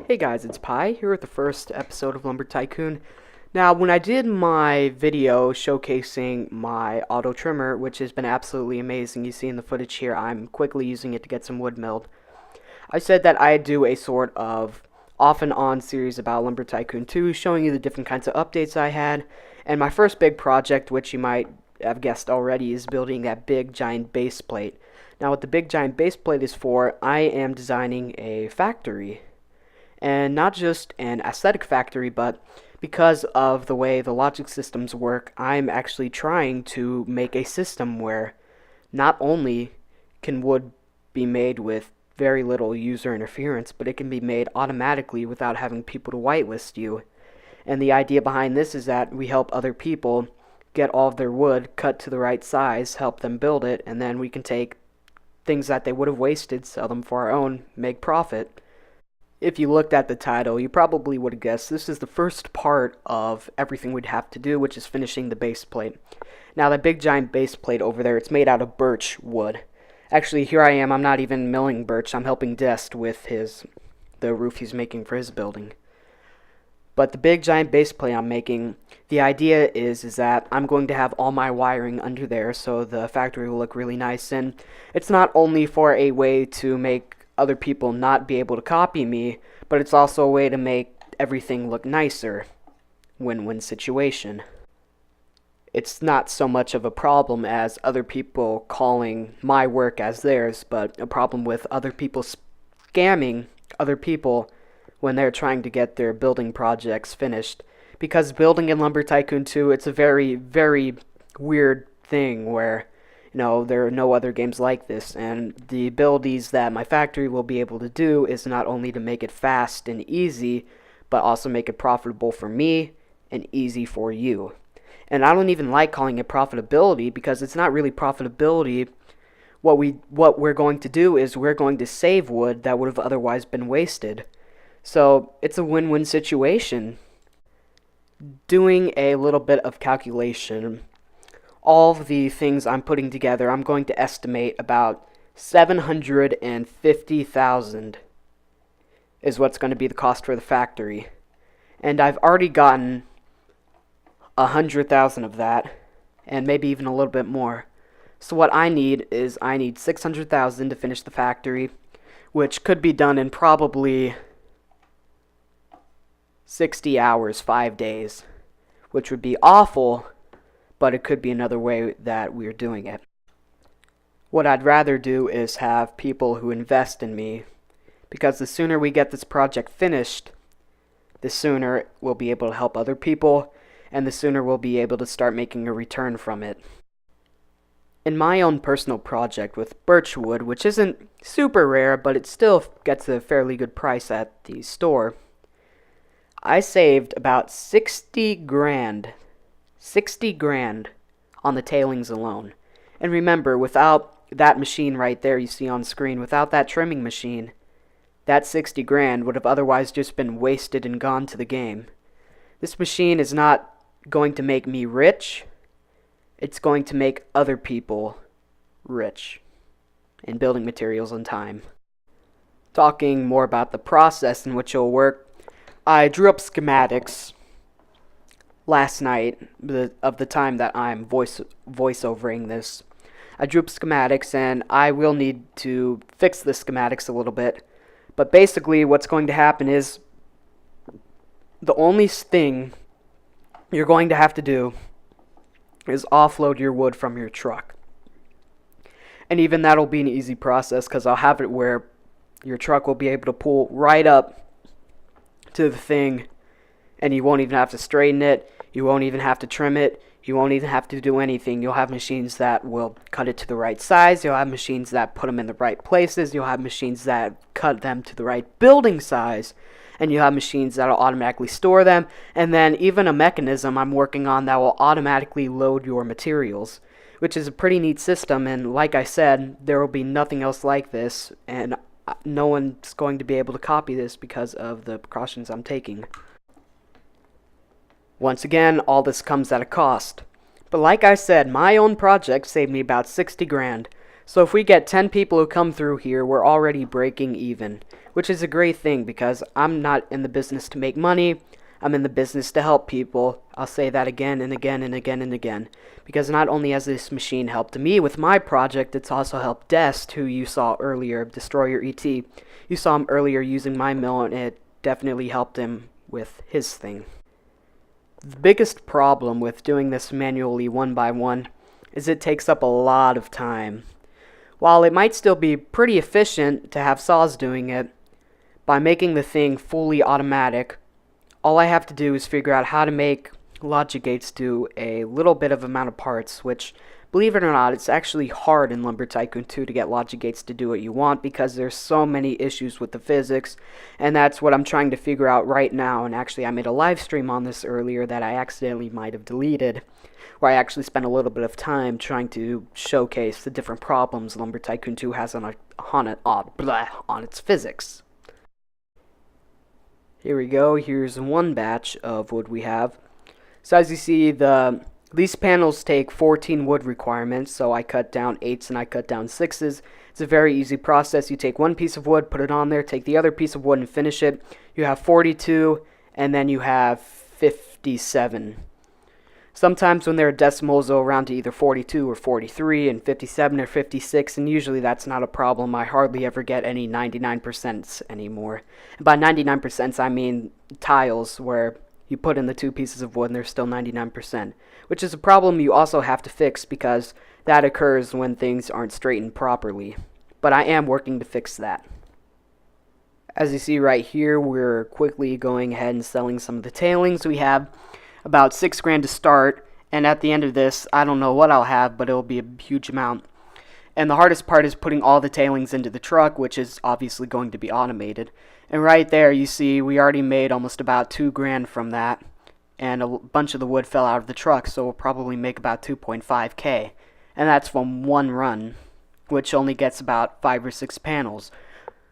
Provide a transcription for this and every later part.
Hey guys, it's Pi here with the first episode of Lumber Tycoon. Now, when I did my video showcasing my auto trimmer, which has been absolutely amazing, you see in the footage here, I'm quickly using it to get some wood milled. I said that I'd do a sort of off and on series about Lumber Tycoon 2, showing you the different kinds of updates I had. And my first big project, which you might have guessed already, is building that big giant base plate. Now, what the big giant base plate is for, I am designing a factory. And not just an aesthetic factory, but because of the way the logic systems work, I'm actually trying to make a system where not only can wood be made with very little user interference, but it can be made automatically without having people to whitelist you. And the idea behind this is that we help other people get all of their wood cut to the right size, help them build it, and then we can take things that they would have wasted, sell them for our own, make profit. If you looked at the title, you probably would have guessed this is the first part of everything we'd have to do, which is finishing the base plate. Now, that big giant base plate over there, it's made out of birch wood. Actually, here I am, I'm not even milling birch, I'm helping Dest with the roof he's making for his building. But the big giant base plate I'm making, the idea is that I'm going to have all my wiring under there so the factory will look really nice. And it's not only for a way to make other people not be able to copy me, but it's also a way to make everything look nicer. Win-win situation. It's not so much of a problem as other people calling my work as theirs, but a problem with other people scamming other people when they're trying to get their building projects finished. Because building in Lumber Tycoon 2, it's a very, very weird thing where there are no other games like this, and the abilities that my factory will be able to do is not only to make it fast and easy, but also make it profitable for me and easy for you. And I don't even like calling it profitability because it's not really profitability. What we're going to do is we're going to save wood that would have otherwise been wasted. So it's a win-win situation. Doing a little bit of calculation, all of the things I'm putting together, I'm going to estimate about 750,000 is what's going to be the cost for the factory. And I've already gotten 100,000 of that, and maybe even a little bit more. So what I need is 600,000 to finish the factory, which could be done in probably 60 hours, 5 days, which would be awful, but it could be another way that we're doing it. What I'd rather do is have people who invest in me, because the sooner we get this project finished, the sooner we'll be able to help other people, and the sooner we'll be able to start making a return from it. In my own personal project with birchwood, which isn't super rare, but it still gets a fairly good price at the store, I saved about 60 grand on the tailings alone. And remember, without that machine right there you see on screen, without that trimming machine, that 60 grand would have otherwise just been wasted and gone to the game. This machine is not going to make me rich, it's going to make other people rich in building materials and time. Talking more about the process in which it'll work, I drew up schematics last night of the time that I'm voiceovering this. I drew up schematics, and I will need to fix the schematics a little bit. But basically what's going to happen is the only thing you're going to have to do is offload your wood from your truck. And even that'll be an easy process because I'll have it where your truck will be able to pull right up to the thing, and you won't even have to straighten it, you won't even have to trim it, you won't even have to do anything. You'll have machines that will cut it to the right size, you'll have machines that put them in the right places, you'll have machines that cut them to the right building size, and you'll have machines that will automatically store them, and then even a mechanism I'm working on that will automatically load your materials, which is a pretty neat system. And like I said, there will be nothing else like this, and no one's going to be able to copy this because of the precautions I'm taking. Once again, all this comes at a cost. But like I said, my own project saved me about 60 grand. So if we get 10 people who come through here, we're already breaking even, which is a great thing because I'm not in the business to make money. I'm in the business to help people. I'll say that again and again and again and again. Because not only has this machine helped me with my project, it's also helped Dest, who you saw earlier, Destroyer ET. You saw him earlier using my mill, and it definitely helped him with his thing. The biggest problem with doing this manually one by one is it takes up a lot of time. While it might still be pretty efficient to have saws doing it, by making the thing fully automatic, all I have to do is figure out how to make logic gates do a little bit of amount of parts, which, believe it or not, it's actually hard in Lumber Tycoon 2 to get logic gates to do what you want because there's so many issues with the physics, and that's what I'm trying to figure out right now. And actually, I made a live stream on this earlier that I accidentally might have deleted, where I actually spent a little bit of time trying to showcase the different problems Lumber Tycoon 2 has on its physics. Here we go. Here's one batch of wood we have. So as you see, these panels take 14 wood requirements, so I cut down 8s and I cut down 6s. It's a very easy process. You take one piece of wood, put it on there, take the other piece of wood and finish it. You have 42, and then you have 57. Sometimes when there are decimals, they'll round to either 42 or 43, and 57 or 56, and usually that's not a problem. I hardly ever get any 99% anymore. And by 99%, I mean tiles where you put in the two pieces of wood and they're still 99%, which is a problem you also have to fix because that occurs when things aren't straightened properly. But I am working to fix that. As you see right here, we're quickly going ahead and selling some of the tailings. We have about $6 to start, and at the end of this, I don't know what I'll have, but it'll be a huge amount. And the hardest part is putting all the tailings into the truck, which is obviously going to be automated. And right there, you see, we already made almost about $2,000 from that, and a bunch of the wood fell out of the truck, so we'll probably make about 2.5K. And that's from one run, which only gets about 5 or 6 panels.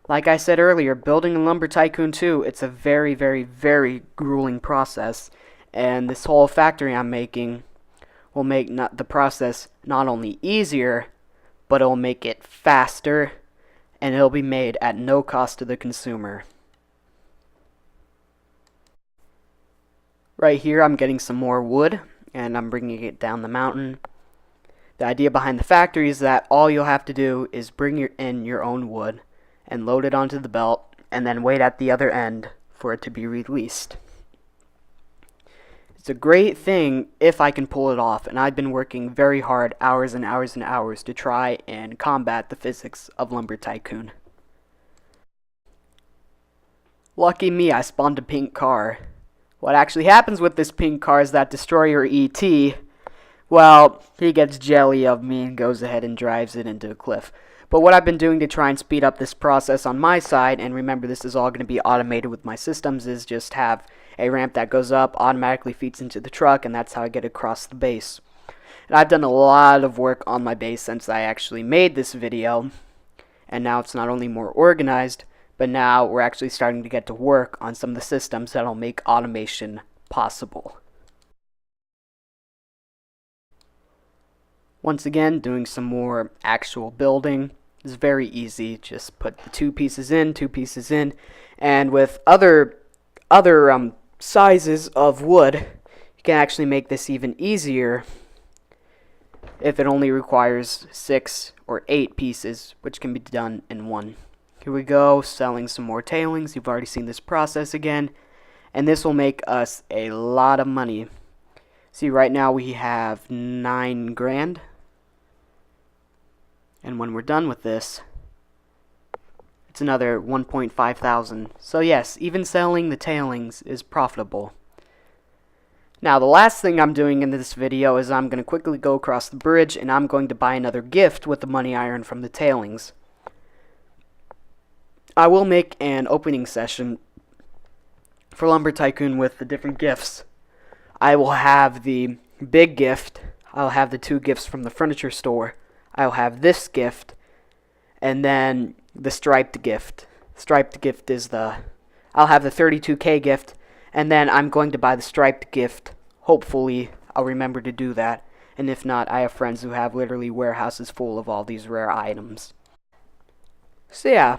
Like I said earlier, building in Lumber Tycoon 2, it's a very, very, very grueling process. And this whole factory I'm making will make the process not only easier, but it'll make it faster, and it'll be made at no cost to the consumer. Right here I'm getting some more wood, and I'm bringing it down the mountain. The idea behind the factory is that all you'll have to do is bring in your own wood and load it onto the belt, and then wait at the other end for it to be released. It's a great thing if I can pull it off, and I've been working very hard, hours and hours and hours, to try and combat the physics of Lumber Tycoon. Lucky me, I spawned a pink car. What actually happens with this pink car is that Destroyer ET, well, he gets jelly of me and goes ahead and drives it into a cliff. But what I've been doing to try and speed up this process on my side, and remember this is all going to be automated with my systems, is just have a ramp that goes up, automatically feeds into the truck, and that's how I get across the base. And I've done a lot of work on my base since I actually made this video, and now it's not only more organized, but now we're actually starting to get to work on some of the systems that'll make automation possible. Once again, doing some more actual building is very easy. Just put the two pieces in, and with other sizes of wood, you can actually make this even easier if it only requires 6 or 8 pieces, which can be done in one. Here we go, selling some more tailings. You've already seen this process again, and this will make us a lot of money. See, right now we have $9,000, and when we're done with this, it's another 1.5 thousand. So yes, even selling the tailings is profitable. Now the last thing I'm doing in this video is I'm going to quickly go across the bridge, and I'm going to buy another gift with the money I earned from the tailings. I will make an opening session for Lumber Tycoon with the different gifts. I will have the big gift, I'll have the 2 gifts from the furniture store, I'll have this gift, and then the striped gift. Striped gift is I'll have the 32K gift, and then I'm going to buy the striped gift. Hopefully, I'll remember to do that. And if not, I have friends who have literally warehouses full of all these rare items. So yeah,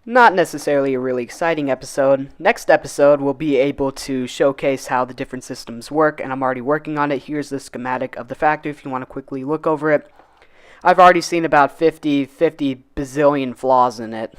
not necessarily a really exciting episode. Next episode, we'll be able to showcase how the different systems work, and I'm already working on it. Here's the schematic of the factory if you want to quickly look over it. I've already seen about 50 bazillion flaws in it.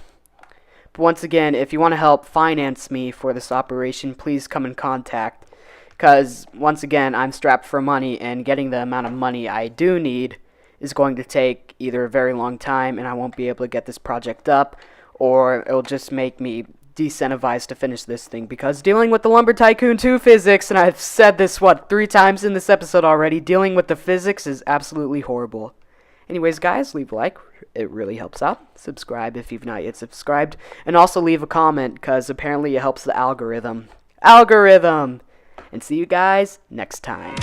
But once again, if you want to help finance me for this operation, please come in contact. Because, once again, I'm strapped for money, and getting the amount of money I do need is going to take either a very long time, and I won't be able to get this project up, or it'll just make me decentivized to finish this thing, because dealing with the Lumber Tycoon 2 physics, and I've said this, 3 times in this episode already, dealing with the physics is absolutely horrible. Anyways, guys, leave a like. It really helps out. Subscribe if you've not yet subscribed. And also leave a comment, because apparently it helps the algorithm. And see you guys next time.